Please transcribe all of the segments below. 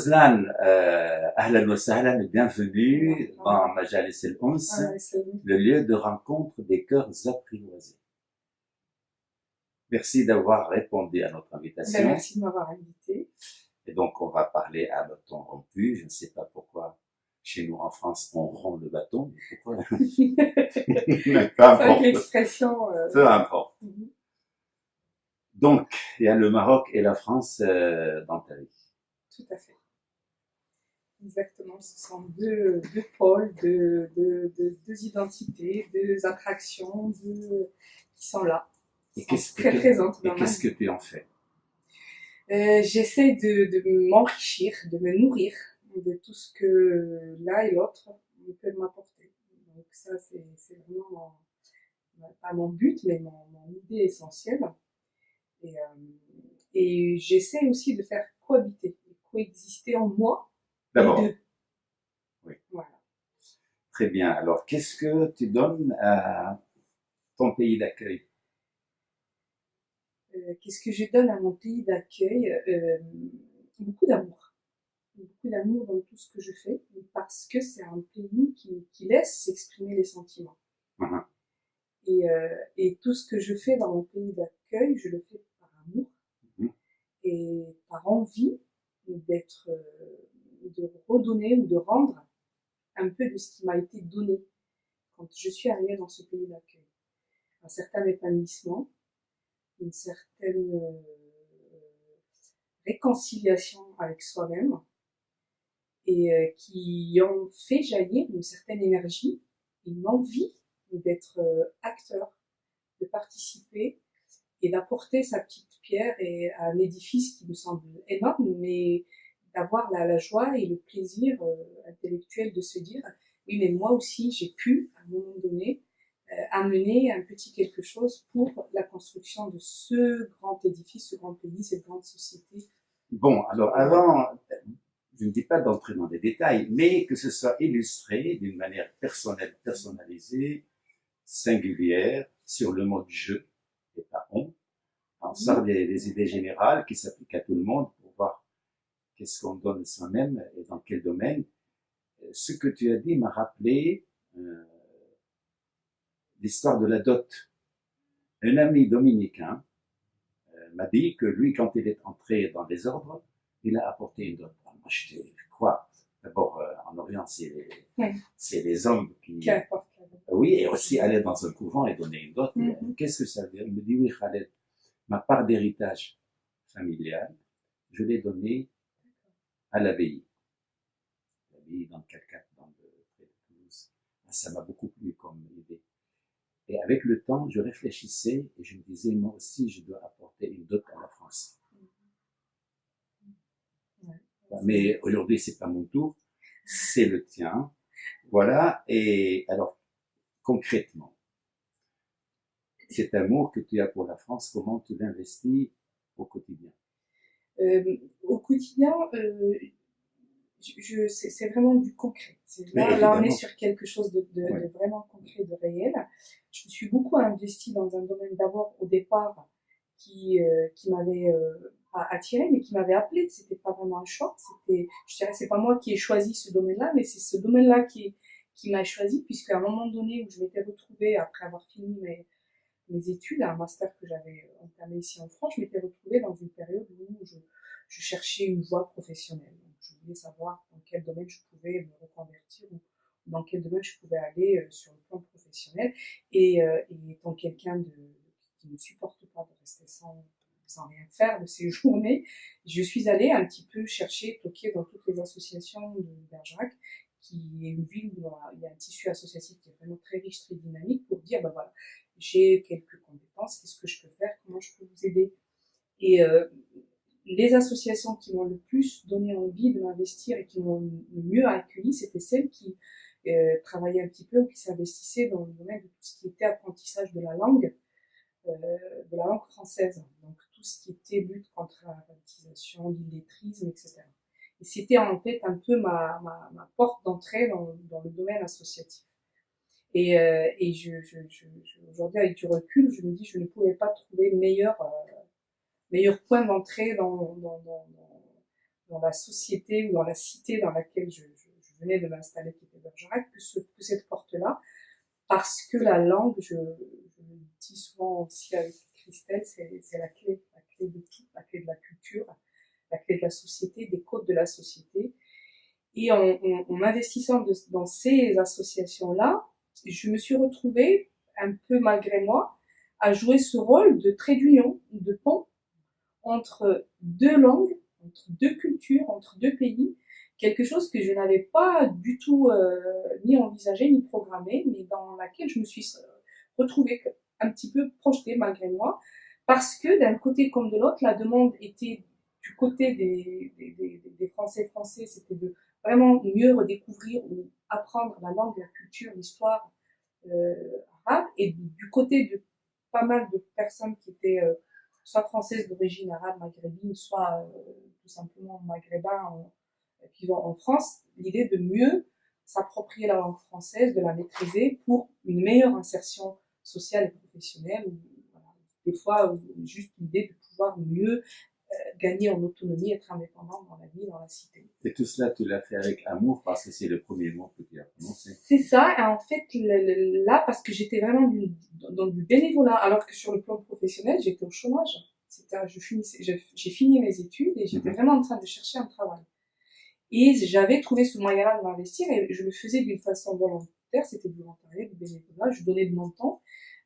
Roselane, ahlan wa sahlan, bienvenue dans Majalis al-Ons, le lieu de rencontre des cœurs apprivoisés. Merci d'avoir répondu à notre invitation. Merci de m'avoir invité. Et donc, on va parler à bâton rompu. Je ne sais pas pourquoi, chez nous en France, on rompt le bâton. Pourquoi? Peu importe. L'expression. Peu importe. Donc, il y a le Maroc et la France dans ta vie. Tout à fait. Exactement. Ce sont deux pôles, deux identités, deux attractions, qui sont là. Et très présentes. Et qu'est-ce que tu en fais? J'essaie de m'enrichir, de me nourrir de tout ce que l'un et l'autre peuvent m'apporter. Donc ça, c'est vraiment pas mon but, mais mon idée essentielle. Et j'essaie aussi de faire coexister en moi d'abord. les deux. Oui. Voilà. Très bien. Alors, qu'est-ce que tu donnes à ton pays d'accueil? Qu'est-ce que je donne à mon pays d'accueil? Beaucoup d'amour. Beaucoup d'amour dans tout ce que je fais, parce que c'est un pays qui laisse s'exprimer les sentiments. Et tout ce que je fais dans mon pays d'accueil, je le fais par amour et par envie de redonner ou de rendre un peu de ce qui m'a été donné quand je suis arrivée dans ce pays d'accueil. Un certain épanouissement, une certaine réconciliation avec soi-même et qui ont fait jaillir une certaine énergie, une envie d'être acteur, de participer et d'apporter sa petite pierre à un édifice qui me semble énorme, mais d'avoir la joie et le plaisir intellectuel de se dire oui, mais moi aussi j'ai pu à un moment donné amener un petit quelque chose pour la construction de ce grand édifice, ce grand pays, cette grande société. Bon, alors avant, je ne dis pas d'entrer dans des détails, mais que ce soit illustré d'une manière personnelle, personnalisée, singulière, sur le mode jeu et pas on. On sort des idées générales qui s'appliquent à tout le monde pour voir qu'est-ce qu'on donne soi-même et dans quel domaine. Ce que tu as dit m'a rappelé l'histoire de la dot. Un ami dominicain m'a dit que lui, quand il est entré dans les ordres, il a apporté une dot. Moi, je crois. D'abord, en Orient, c'est les hommes qui apportent. Oui, et aussi aller dans un couvent et donner une dot. Qu'est-ce que ça veut dire? Il me dit, oui, Khaled, ma part d'héritage familial, je l'ai donnée à l'abbaye. L'abbaye dans le 4-4, près de Toulouse. Ça m'a beaucoup plu comme idée. Et avec le temps, je réfléchissais et je me disais, moi aussi, je dois apporter une dot à la France. Mais aujourd'hui, c'est pas mon tour, c'est le tien. Voilà. Et alors, concrètement, cet amour que tu as pour la France, comment tu l'investis au quotidien? Au quotidien, c'est vraiment du concret. Là, on est sur quelque chose de vraiment concret, de réel. Je me suis beaucoup investie dans un domaine d'abord au départ qui m'avait pas attiré, mais qui m'avait appelé. C'était pas vraiment un choix. Je dirais, c'est pas moi qui ai choisi ce domaine-là, mais c'est ce domaine-là qui m'a choisi, puisqu'à un moment donné où je m'étais retrouvée après avoir fini mes études, un master que j'avais entamé ici en France, je m'étais retrouvée dans une période où je cherchais une voie professionnelle. Donc, je voulais savoir dans quel domaine je pouvais me reconvertir ou dans quel domaine je pouvais aller sur le plan professionnel. Et étant quelqu'un qui ne supporte pas de rester sans rien faire de ses journées, je suis allée un petit peu chercher, toquer dans toutes les associations de Bergerac, qui est une ville où il y a un tissu associatif qui est vraiment très riche, très dynamique, pour dire, ben voilà, j'ai quelques compétences, qu'est-ce que je peux faire, comment je peux vous aider. Et les associations qui m'ont le plus donné envie de m'investir et qui m'ont le mieux accueilli, c'était celles qui travaillaient un petit peu ou qui s'investissaient dans le domaine de tout ce qui était apprentissage de la langue française. Donc tout ce qui était lutte contre l'alphabétisation, l'illettrisme, etc. Et c'était en fait un peu ma porte d'entrée dans le domaine associatif. Et aujourd'hui, avec du recul, je me dis que je ne pouvais pas trouver meilleur point d'entrée dans dans la société ou dans la cité dans laquelle je venais de m'installer, qui était Bergerac, que cette porte-là, parce que la langue, je le dis souvent aussi avec Christelle, c'est la clé de tout, la clé de la culture, la clé de la société, des codes de la société. Et en investissant dans ces associations-là, je me suis retrouvée, un peu malgré moi, à jouer ce rôle de trait d'union, de pont entre deux langues, entre deux cultures, entre deux pays, quelque chose que je n'avais pas du tout ni envisagé ni programmé, mais dans laquelle je me suis retrouvée un petit peu projetée malgré moi, parce que d'un côté comme de l'autre, la demande était du côté des Français, c'était de vraiment mieux redécouvrir ou apprendre la langue, la culture, l'histoire arabe, et du côté de pas mal de personnes qui étaient soit françaises d'origine arabe maghrébine, soit tout simplement maghrébins vivant en France, l'idée de mieux s'approprier la langue française, de la maîtriser pour une meilleure insertion sociale et professionnelle, ou voilà, des fois juste l'idée de pouvoir mieux gagner en autonomie, être indépendant dans la vie, dans la cité. Et tout cela, tu l'as fait avec amour parce que c'est le premier mot que tu as prononcé. C'est ça, et en fait, là, parce que j'étais vraiment dans du bénévolat, alors que sur le plan professionnel, j'étais au chômage. J'ai fini mes études et j'étais vraiment en train de chercher un travail. Et j'avais trouvé ce moyen-là de m'investir et je le faisais d'une façon volontaire, c'était du volontariat, du bénévolat, je donnais de mon temps,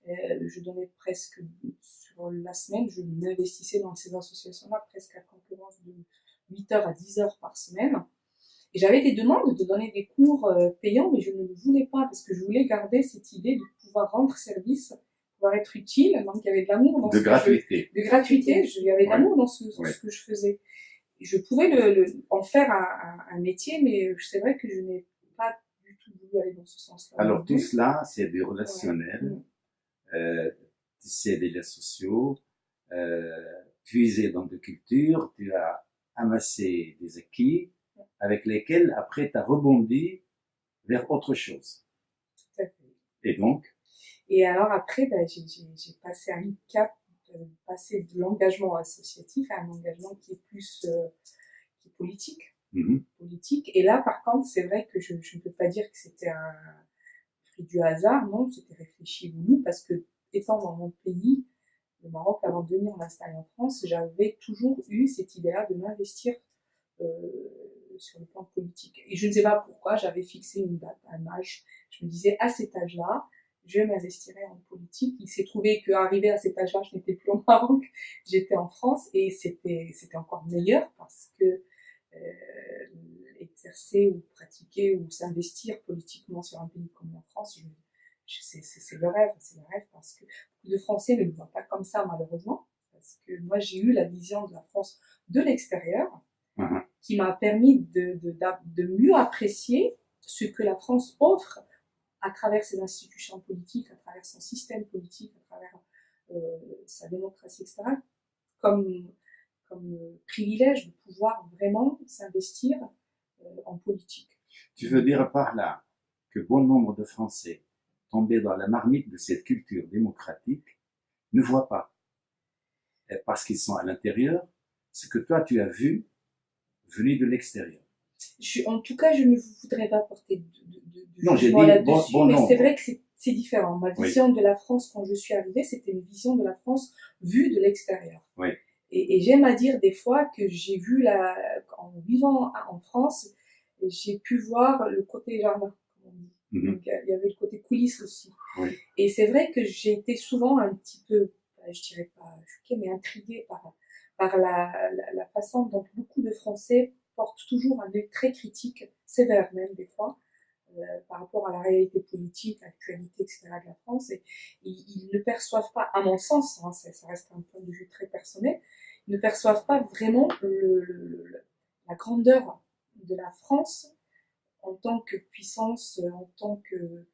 je donnais presque sur la semaine, je m'investissais dans ces associations-là presque à concurrence de 8 heures à 10 heures par semaine. Et j'avais des demandes de donner des cours payants, mais je ne le voulais pas parce que je voulais garder cette idée de pouvoir rendre service, pouvoir être utile. Donc il y avait de l'amour dans de gratuité. Il y avait de l'amour dans ce que je faisais. Je pouvais en faire un métier, mais c'est vrai que je n'ai pas du tout voulu aller dans ce sens-là. Alors tout cela, c'est du relationnel, c'est des liens sociaux, puiser dans des cultures, tu as amassé des acquis avec lesquels après tu as rebondi vers autre chose. Tout à fait. Et donc? Et alors après, j'ai passé un cap, passer de l'engagement associatif à un engagement qui est plus qui est politique. Politique. Et là, par contre, c'est vrai que je ne peux pas dire que c'était un fruit du hasard, non, c'était réfléchi, voulu, parce que étant dans mon pays, le Maroc, avant de venir m'installer en France, j'avais toujours eu cette idée-là de m'investir sur le plan politique. Et je ne sais pas pourquoi, j'avais fixé une date, un âge. Je me disais, à cet âge-là, je m'investirai en politique. Il s'est trouvé qu'arrivé à cet âge-là, je n'étais plus au Maroc, j'étais en France, et c'était encore meilleur parce que exercer ou pratiquer ou s'investir politiquement sur un pays comme la France, c'est le rêve parce que beaucoup de Français ne le voient pas comme ça malheureusement, parce que moi j'ai eu la vision de la France de l'extérieur qui m'a permis de mieux apprécier ce que la France offre à travers ses institutions politiques, à travers son système politique, à travers sa démocratie, etc., comme privilège de pouvoir vraiment s'investir en politique. Tu veux dire par là que bon nombre de Français tombés dans la marmite de cette culture démocratique ne voient pas, parce qu'ils sont à l'intérieur, ce que toi tu as vu venu de l'extérieur. En tout cas, je ne voudrais pas porter de non, jugement là-dessus, mais c'est vrai que c'est différent. Ma vision de la France quand je suis arrivée, c'était une vision de la France vue de l'extérieur. Oui. Et j'aime à dire des fois que j'ai vu en vivant en France, j'ai pu voir le côté jardin, comme on dit. Donc, il y avait le côté coulisses aussi. Oui. Et c'est vrai que j'ai été souvent un petit peu, je dirais pas choquée, mais intriguée par la façon dont beaucoup de Français portent toujours un œil très critique, sévère même des fois, par rapport à la réalité politique, l'actualité, etc. de la France. Et ils ne perçoivent pas, à mon sens, hein, ça reste un point de vue très personnel, ils ne perçoivent pas vraiment la grandeur de la France en tant que puissance, en tant que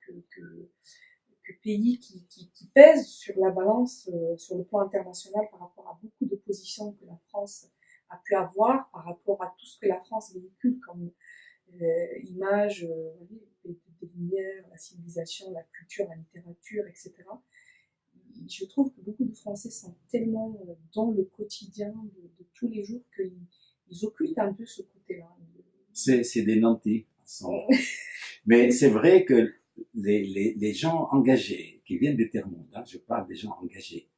pays qui pèse sur la balance sur le plan international par rapport à beaucoup de positions que la France a pu avoir, par rapport à tout ce que la France véhicule comme image des Lumières, la civilisation, la culture, la littérature, etc. Je trouve que beaucoup de Français sont tellement dans le quotidien de tous les jours qu'ils ils occultent un peu ce côté-là. C'est des nantis. Mais c'est vrai que les gens engagés qui viennent du tiers-monde, hein, je parle des gens engagés,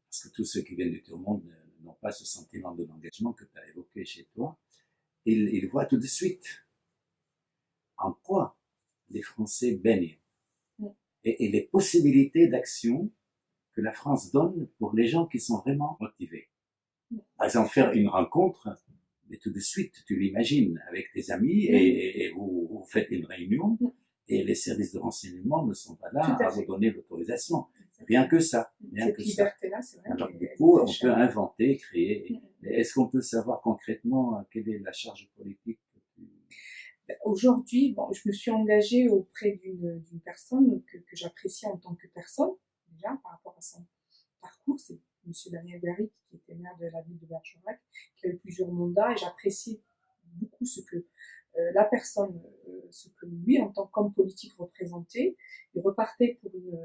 parce que tous ceux qui viennent du tiers-monde n'ont pas ce sentiment de l'engagement que tu as évoqué chez toi, ils voient tout de suite en quoi les Français baignent et les possibilités d'action que la France donne pour les gens qui sont vraiment motivés. Par exemple, faire une rencontre, mais tout de suite, tu l'imagines avec tes amis et vous faites une réunion et les services de renseignement ne sont pas là à vous donner l'autorisation. Rien que ça. Rien Cette que liberté-là, c'est vrai. Alors, du coup, on peut inventer, créer. Est-ce qu'on peut savoir concrètement quelle est la charge politique que tu... Aujourd'hui, bon, je me suis engagée auprès d'une personne que j'apprécie en tant que personne, déjà, par rapport à son parcours. C'est M. Daniel Garrick, qui était maire de la ville de Bergerac, qui a eu plusieurs mandats, et j'apprécie beaucoup ce que la personne, ce que lui, en tant qu'homme politique, représentait. Il repartait pour une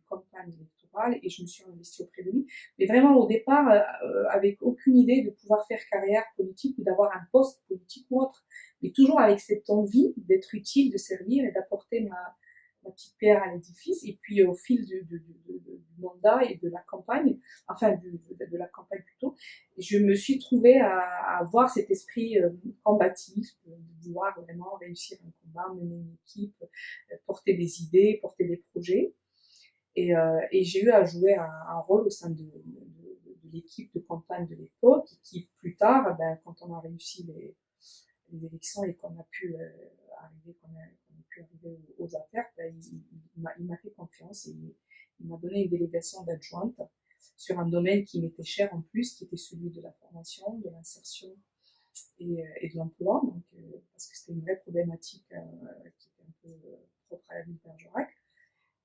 campagne électorale, et je me suis investie auprès de lui. Mais vraiment, au départ, avec aucune idée de pouvoir faire carrière politique ou d'avoir un poste politique ou autre, mais toujours avec cette envie d'être utile, de servir et d'apporter ma petite pierre à l'édifice. Et puis au fil du mandat et de la campagne, enfin de la campagne plutôt, je me suis trouvée à avoir cet esprit combatif, de vouloir vraiment réussir un combat, mener une équipe, porter des idées, porter des projets. Et j'ai eu à jouer un rôle au sein de l'équipe de campagne de l'époque, qui plus tard, ben, quand on a réussi les élections et qu'on a pu arriver aux affaires, ben, il m'a fait confiance et il m'a donné une délégation d'adjointe sur un domaine qui m'était cher en plus, qui était celui de la formation, de l'insertion et de l'emploi, donc parce que c'était une vraie problématique qui était un peu propre à la ville de Bergerac,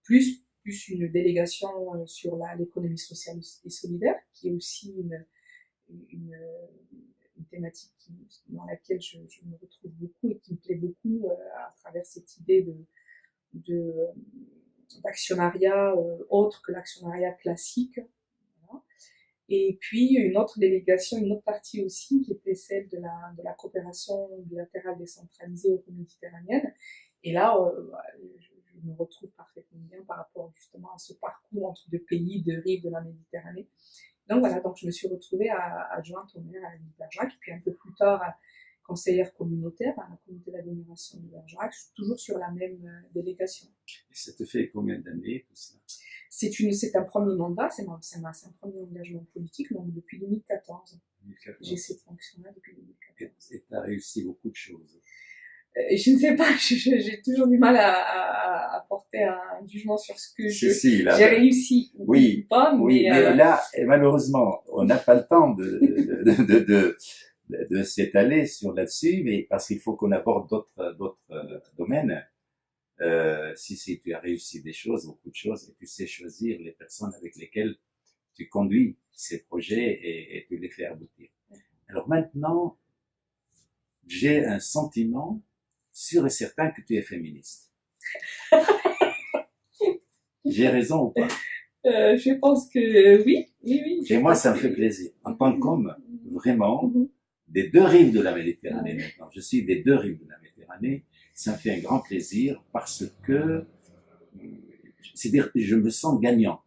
plus une délégation sur l'économie sociale et solidaire, qui est aussi une thématique dans laquelle je me retrouve beaucoup et qui me plaît beaucoup à travers cette idée d'actionnariat autre que l'actionnariat classique. Voilà. Et puis une autre délégation, une autre partie aussi, qui était celle de la coopération bilatérale décentralisée euro-méditerranéenne. Et là, je me retrouve parfaitement bien par rapport justement à ce parcours entre deux pays, deux rives de la Méditerranée. Donc voilà, donc je me suis retrouvée adjointe au maire à la ville de Bergerac, et puis un peu plus tard conseillère communautaire à la communauté d'agglomération de Bergerac, toujours sur la même délégation. Et ça te fait combien d'années tout cela? C'est un premier mandat, c'est un premier engagement politique, donc depuis 2014. J'ai cette fonction-là depuis 2014. Et tu as réussi beaucoup de choses. Je ne sais pas, j'ai toujours du mal à porter un jugement sur ce que j'ai réussi ou pas. Mais là, malheureusement, on n'a pas le temps de s'étaler sur là-dessus, mais parce qu'il faut qu'on aborde d'autres domaines. Si tu as réussi des choses, beaucoup de choses, et tu sais choisir les personnes avec lesquelles tu conduis ces projets et tu les fais aboutir. Alors maintenant, j'ai un sentiment sûr et certain que tu es féministe. J'ai raison ou pas? Je pense que oui. Et moi, ça me fait plaisir. En tant qu'homme, vraiment, des deux rives de la Méditerranée maintenant, je suis des deux rives de la Méditerranée, ça me fait un grand plaisir parce que, c'est-à-dire que je me sens gagnant.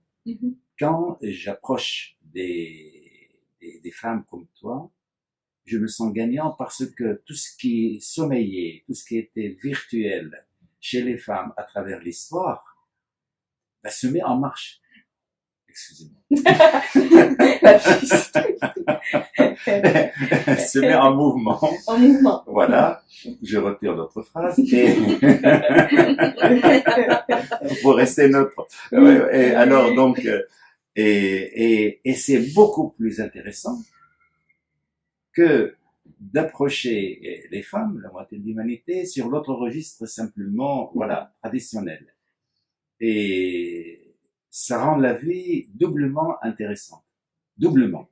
Quand j'approche des femmes comme toi, je me sens gagnant parce que tout ce qui sommeillait, tout ce qui était virtuel chez les femmes à travers l'histoire, bah, se met en marche. Excusez-moi. Se met en mouvement. En mouvement. Voilà. Je retire l'autre phrase. Et pour rester neutre. Et alors donc, et c'est beaucoup plus intéressant que d'approcher les femmes, la moitié de l'humanité, sur l'autre registre simplement, voilà, traditionnel. Et ça rend la vie doublement intéressante. Doublement.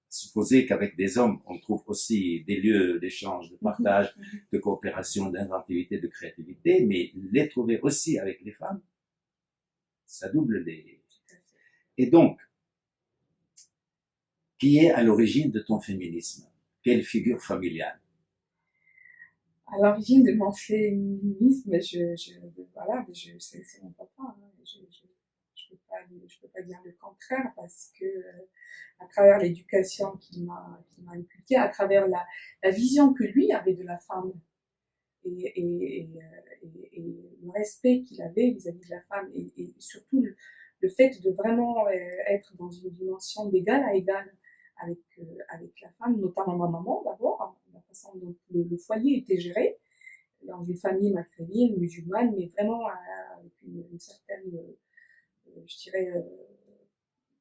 Supposer qu'avec des hommes, on trouve aussi des lieux d'échange, de partage, de coopération, d'inventivité, de créativité, mais les trouver aussi avec les femmes, ça double les... Et donc, qui est à l'origine de ton féminisme? quelle figure familiale? À l'origine de mon féminisme, voilà, c'est mon papa. Hein, je peux pas dire le contraire parce que à travers l'éducation qu'il m'a inculquée, à travers la vision que lui avait de la femme et le respect qu'il avait vis-à-vis de la femme et surtout le fait de vraiment être dans une dimension d'égal à égal avec la femme, notamment ma maman d'abord, la façon dont le foyer était géré dans une famille maghrébine, musulmane, mais vraiment avec une certaine, je dirais,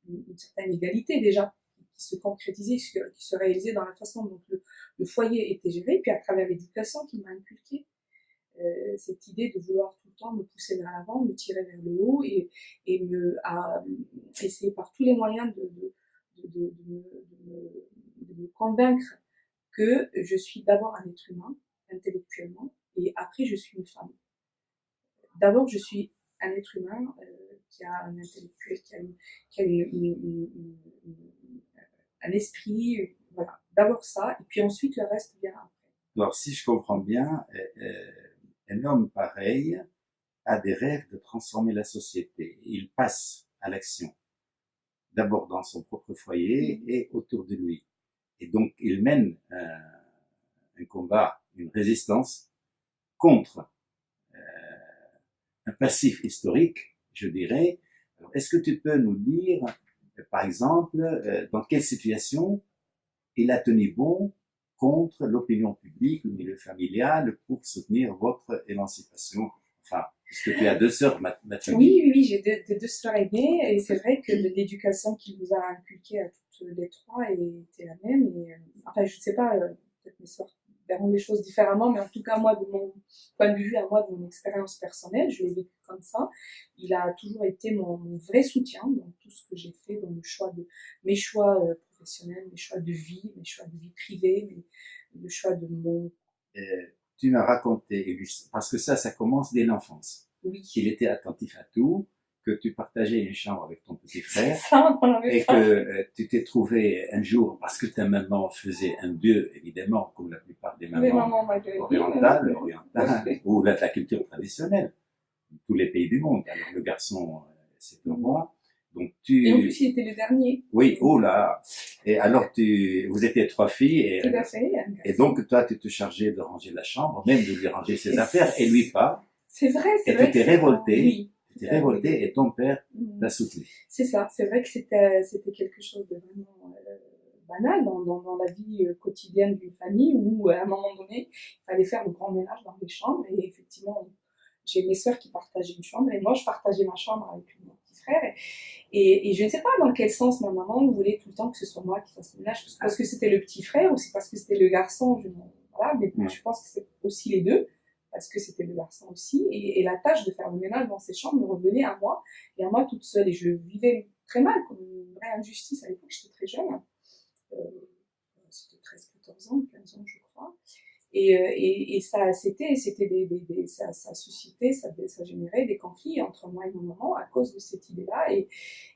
une certaine égalité déjà, qui se concrétisait, qui se réalisait dans la façon dont le foyer était géré, puis à travers l'éducation qu'il m'a inculquée. Cette idée de vouloir tout le temps me pousser vers l'avant, me tirer vers le haut et essayer par tous les moyens de me convaincre que je suis d'abord un être humain, intellectuellement, et après je suis une femme. D'abord, je suis un être humain qui a un intellectuel, qui a un esprit, voilà. D'abord ça, et puis ensuite le reste vient après. Alors, si je comprends bien, un homme pareil a des rêves de transformer la société. Il passe à l'action, d'abord dans son propre foyer et autour de lui. Et donc, il mène un combat, une résistance contre un passif historique, je dirais. Alors, est-ce que tu peux nous dire, par exemple, dans quelle situation il a tenu bon contre l'opinion publique, le milieu familial, pour soutenir votre émancipation? Enfin, puisque tu as 2 sœurs maintenant. Oui, j'ai deux sœurs aînées, et c'est vrai que l'éducation qu'il nous a inculquée à toutes les 3 était la même. Et, enfin, je ne sais pas, peut-être mes sœurs verront les choses différemment, mais en tout cas, moi, de mon point de vue, à moi, de mon expérience personnelle, je l'ai vécu comme ça. Il a toujours été mon vrai soutien dans tout ce que j'ai fait, dans mes choix professionnels, mes choix de vie privée, le choix de mon... Tu m'as raconté, parce que ça commence dès l'enfance, oui. Qu'il était attentif à tout, que tu partageais une chambre avec ton petit frère, ça, et que tu t'es trouvé un jour, parce que ta maman faisait un dieu, évidemment, comme la plupart des mamans orientales, ou la culture traditionnelle, tous les pays du monde. Alors le garçon, c'est le roi. Donc et en plus, il était le dernier. Oui, oh là. Et alors vous étiez 3 filles. Tout à fait. Et donc toi, tu te chargeais de ranger la chambre, même de lui ranger ses affaires, et lui pas. C'est vrai. Et tu t'es révolté. Oui. Tu t'es révolté et ton père t'a soutenu. C'est ça. C'est vrai que c'était quelque chose de vraiment banal dans la vie quotidienne d'une famille où, à un moment donné, il fallait faire le grand ménage dans les chambres. Et effectivement, j'ai mes sœurs qui partageaient une chambre et moi, je partageais ma chambre avec mon petit frère. Et je ne sais pas dans quel sens ma maman voulait tout le temps que ce soit moi qui fasse le ménage, parce que c'était le petit frère ou c'est parce que c'était le garçon. Voilà, mais je pense que c'est aussi les deux, parce que c'était le garçon aussi. Et la tâche de faire le ménage dans ces chambres me revenait à moi, et à moi toute seule. Et je le vivais très mal, comme une vraie injustice. À l'époque, j'étais très jeune. C'était 13-14 ans, 15 ans, je crois. Et ça, ça suscitait, ça générait des conflits entre moi et ma maman à cause de cette idée-là,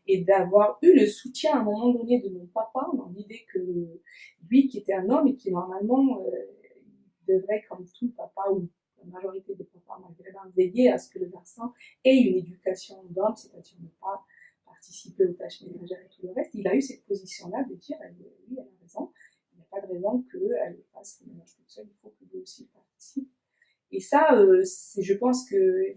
et d'avoir eu le soutien à un moment donné de mon papa dans l'idée que lui, qui était un homme et qui normalement devrait, comme tout papa ou la majorité des papas maghrébins, veiller à ce que le garçon ait une éducation d'homme, c'est-à-dire ne pas participer aux tâches ménagères et tout le reste. Il a eu cette position-là de dire, oui, elle a raison. Il n'y a pas de raison qu'elle fasse le ménage toute seule, il faut que lui aussi participe. Et ça, je pense que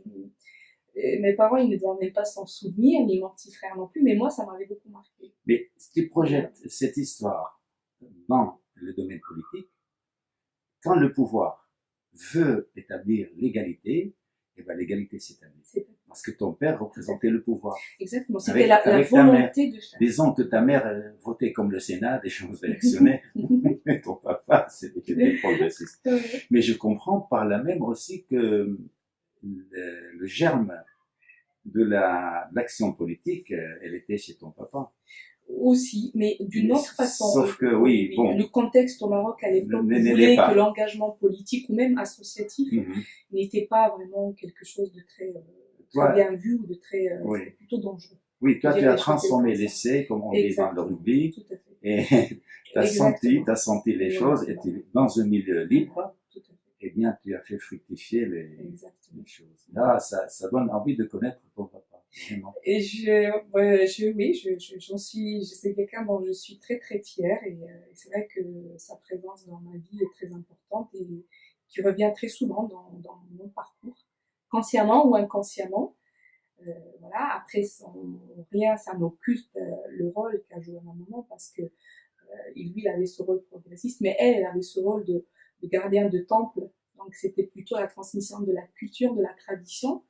mes parents, ils ne doivent même pas s'en souvenir, ni mon petit frère non plus, mais moi, ça m'avait beaucoup marqué. Mais si tu projettes cette histoire dans le domaine politique, quand le pouvoir veut établir l'égalité, eh ben l'égalité s'établit. Parce que ton père représentait le pouvoir. Exactement, c'était la volonté de faire. Disons que ta mère votait comme le Sénat, des choses électionnaires. Ton papa, c'était progressiste. Mais je comprends par là même aussi que le germe de l'action politique, elle était chez ton papa. Aussi, mais d'une autre façon. Sauf que, oui, bon. Le contexte au Maroc à l'époque voulait que l'engagement politique ou même associatif n'était pas vraiment quelque chose de très bien vu ou de très, c'était plutôt dangereux. Oui, toi, tu as transformé l'essai, comme on dit dans le rugby, tout à fait. et t'as senti les choses, et dans un milieu libre, Tout à fait. eh bien, tu as fait fructifier les choses. Là, ça donne envie de connaître ton papa, vraiment. Et j'en suis, c'est quelqu'un dont je suis très très fière, et c'est vrai que sa présence dans ma vie est très importante et qui revient très souvent dans mon parcours, consciemment ou inconsciemment. Voilà. Après, rien, ça m'occulte le rôle qu'a joué ma maman, parce que lui, il avait ce rôle progressiste, mais elle avait ce rôle de gardien de temple. Donc, c'était plutôt la transmission de la culture, de la tradition.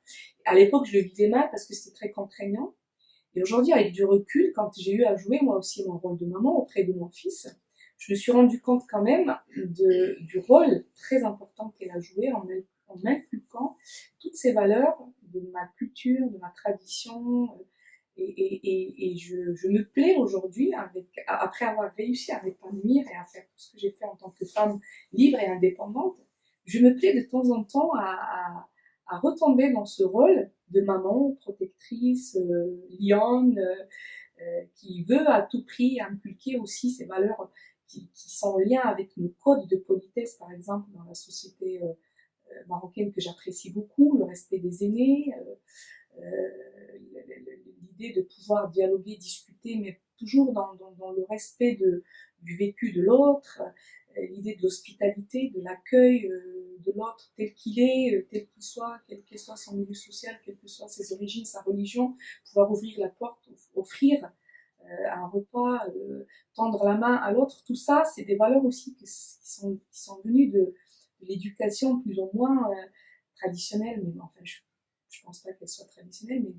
À l'époque, je le vivais mal parce que c'était très contraignant. Et aujourd'hui, avec du recul, quand j'ai eu à jouer moi aussi mon rôle de maman auprès de mon fils, je me suis rendu compte quand même du rôle très important qu'elle a joué en m'inculquant toutes ces valeurs de ma culture, de ma tradition. Et je me plais aujourd'hui, après avoir réussi à m'épanouir et à faire tout ce que j'ai fait en tant que femme libre et indépendante, je me plais de temps en temps à retomber dans ce rôle de maman, protectrice, lionne, qui veut à tout prix inculquer aussi ces valeurs qui sont en lien avec nos codes de politesse, par exemple, dans la société marocaine, que j'apprécie beaucoup, le respect des aînés, l'idée de pouvoir dialoguer, discuter, mais toujours dans le respect du vécu de l'autre, l'idée de l'hospitalité, de l'accueil de l'autre tel qu'il est, tel qu'il soit, quel que soit son milieu social, quelles que soient ses origines, sa religion, pouvoir ouvrir la porte, offrir un repas, tendre la main à l'autre. Tout ça, c'est des valeurs aussi qui sont venues de l'éducation plus ou moins traditionnelle, mais enfin, je pense pas qu'elle soit traditionnelle, mais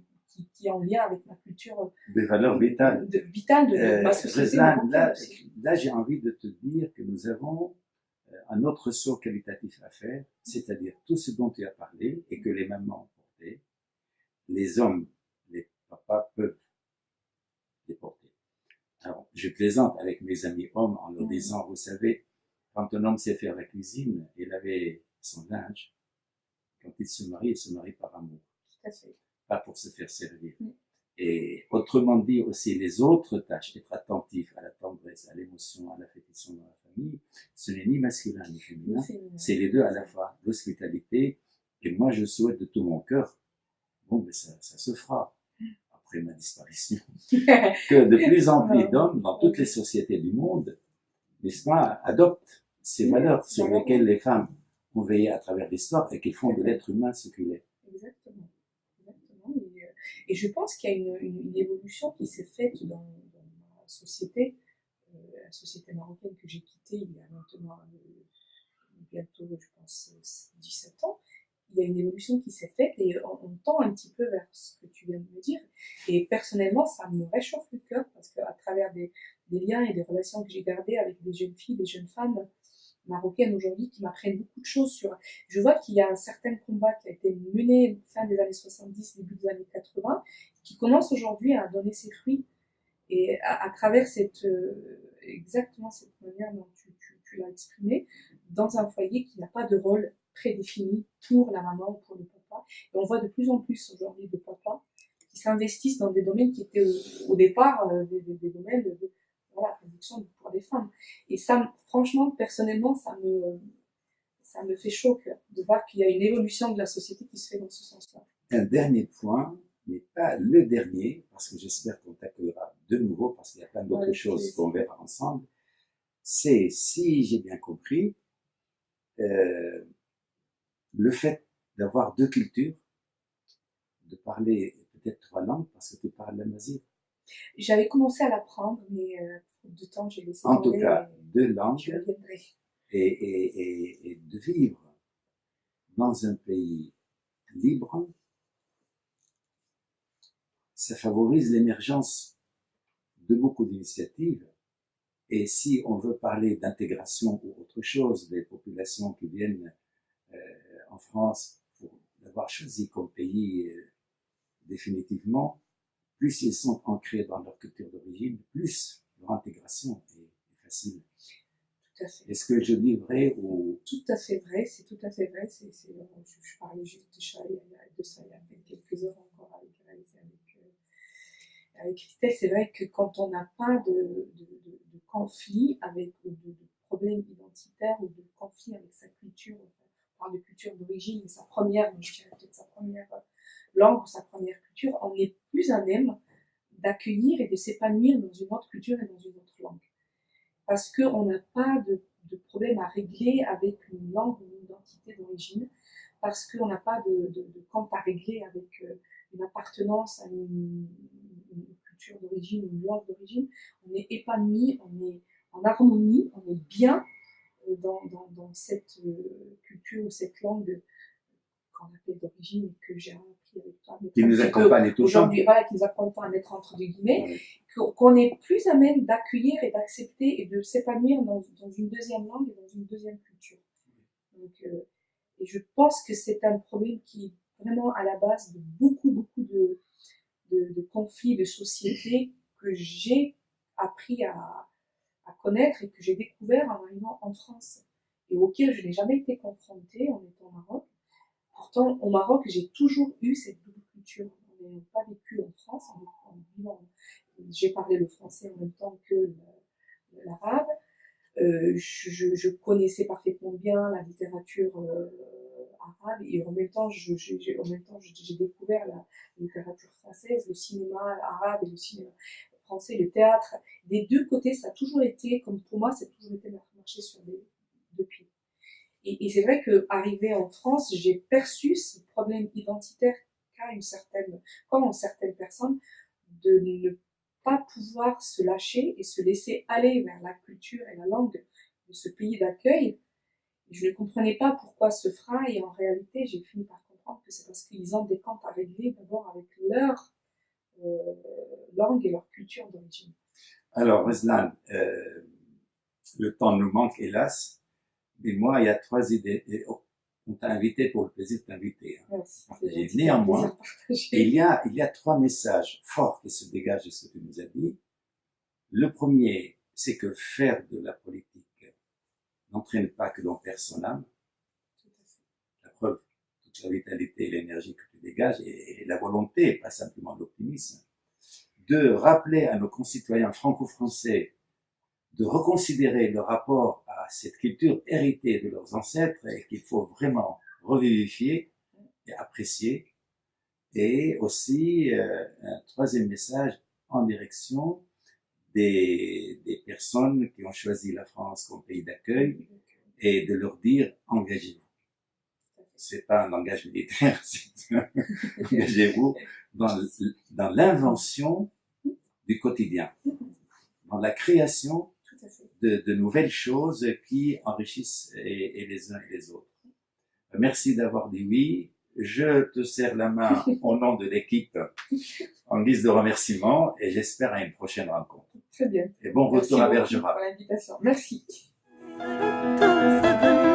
qui est en lien avec ma culture. Des valeurs vitales. Vitales de ma société. Là, j'ai envie de te dire que nous avons un autre saut qualitatif à faire, c'est-à-dire tout ce dont tu as parlé et que les mamans ont porté, les hommes, les papas peuvent les porter. Alors, je plaisante avec mes amis hommes en leur disant, vous savez, quand un homme sait faire la cuisine, il avait son linge, quand il se marie par amour. Tout à fait. Pas pour se faire servir. Et autrement dit aussi, les autres tâches, être attentif à la tendresse, à l'émotion, à l'affection dans la famille, ce n'est ni masculin ni féminin, c'est les deux à la fois, l'hospitalité, et moi je souhaite de tout mon cœur, bon, mais ça se fera après ma disparition, que de plus en plus d'hommes dans toutes les sociétés du monde, n'est-ce pas, adoptent ces valeurs sur lesquelles les femmes ont veillé à travers l'histoire et qui font de l'être humain ce qu'il est. Exactement. Et je pense qu'il y a une évolution qui s'est faite dans ma société, la société marocaine que j'ai quittée il y a maintenant bientôt, je pense, 17 ans. Il y a une évolution qui s'est faite et on tend un petit peu vers ce que tu viens de me dire. Et personnellement, ça me réchauffe le cœur parce qu'à travers des liens et des relations que j'ai gardées avec des jeunes filles, des jeunes femmes marocaines aujourd'hui qui m'apprennent beaucoup de choses sur. Je vois qu'il y a un certain combat qui a été mené fin des années 70, début des années 80, qui commence aujourd'hui à donner ses fruits. Et à travers exactement cette manière dont tu l'as exprimé, dans un foyer qui n'a pas de rôle prédéfini pour la maman ou pour le papa. Et on voit de plus en plus aujourd'hui de papas qui s'investissent dans des domaines qui étaient au départ des domaines de voilà, production pour des femmes. Et ça, franchement, personnellement, ça me fait chaud au cœur de voir qu'il y a une évolution de la société qui se fait dans ce sens-là. Un dernier point, mais pas le dernier, parce que j'espère qu'on t'accueillera de nouveau, parce qu'il y a plein d'autres choses qu'on verra ensemble, c'est, si j'ai bien compris, le fait d'avoir deux cultures, de parler peut-être 3 langues, parce que tu parles l'amazigh. J'avais commencé à l'apprendre, mais de temps j'ai laissé. En tout cas, 2 langues, et de vivre dans un pays libre, ça favorise l'émergence de beaucoup d'initiatives. Et si on veut parler d'intégration ou autre chose, des populations qui viennent en France pour l'avoir choisi comme pays définitivement, plus ils sont ancrés dans leur culture d'origine, plus leur intégration est facile. Tout à fait. Est-ce que je dis vrai ou... Tout à fait vrai, c'est tout à fait vrai. Je parlais juste de ça il y a quelques heures encore avec Christelle. C'est vrai que quand on n'a pas de conflit avec, ou de problèmes identitaires, ou de conflit avec sa culture. On parle de culture d'origine, mais sa première, je dirais peut-être sa première langue ou sa première culture, on est plus à même d'accueillir et de s'épanouir dans une autre culture et dans une autre langue. Parce qu'on n'a pas de problème à régler avec une langue ou une identité d'origine, parce qu'on n'a pas de compte à régler avec une appartenance à une culture d'origine, une langue d'origine. On est épanoui, on est en harmonie, on est bien dans cette culture ou cette langue qu'on appelle d'origine et que j'ai appris avec toi. Qui nous accompagne tout aujourd'hui, voilà, qui nous accompagne à mettre entre des guillemets, qu'on est plus à même d'accueillir et d'accepter et de s'épanouir dans une deuxième langue et dans une deuxième culture. Donc, et je pense que c'est un problème qui est vraiment à la base de beaucoup de conflits de société que j'ai appris à connaître et que j'ai découvert en arrivant en France et auquel je n'ai jamais été confrontée en étant au Maroc. Pourtant, au Maroc, j'ai toujours eu cette double culture. On n'a pas vécu en France, en vivant. J'ai parlé le français en même temps que l'arabe. Je connaissais parfaitement bien la littérature arabe et en même temps, j'ai découvert la littérature française, le cinéma arabe et le cinéma français, le théâtre. Des deux côtés, ça a toujours été, comme pour moi, ça a toujours été marcher sur deux pieds. Et c'est vrai qu'arrivée en France, j'ai perçu ce problème identitaire qu'ont certaines personnes de ne pas pouvoir se lâcher et se laisser aller vers la culture et la langue de ce pays d'accueil. Je ne comprenais pas pourquoi ce frein et en réalité, j'ai fini par comprendre que c'est parce qu'ils ont des comptes à régler d'abord avec leur langue et leur culture d'origine. Alors, Reslan, le temps nous manque, hélas. Mais moi, il y a 3 idées. Et on t'a invité pour le plaisir de t'inviter. Hein. Merci. Néanmoins, il y a 3 messages forts qui se dégagent de ce que tu nous as dit. Le premier, c'est que faire de la politique n'entraîne pas que l'on perd son âme. La preuve, toute la vitalité et l'énergie que tu dégages et la volonté, pas simplement l'optimisme. 2, rappeler à nos concitoyens franco-français de reconsidérer le rapport à cette culture héritée de leurs ancêtres et qu'il faut vraiment revivifier et apprécier. Et aussi un 3e message en direction des personnes qui ont choisi la France comme pays d'accueil et de leur dire engagez-vous. C'est pas un langage militaire, c'est engagez-vous dans l'invention du quotidien, dans la création de nouvelles choses qui enrichissent et les uns et les autres. Merci d'avoir dit oui. Je te serre la main au nom de l'équipe en guise de remerciement et j'espère à une prochaine rencontre. Très bien. Et bon retour à Bergerac. Merci pour l'invitation. Merci.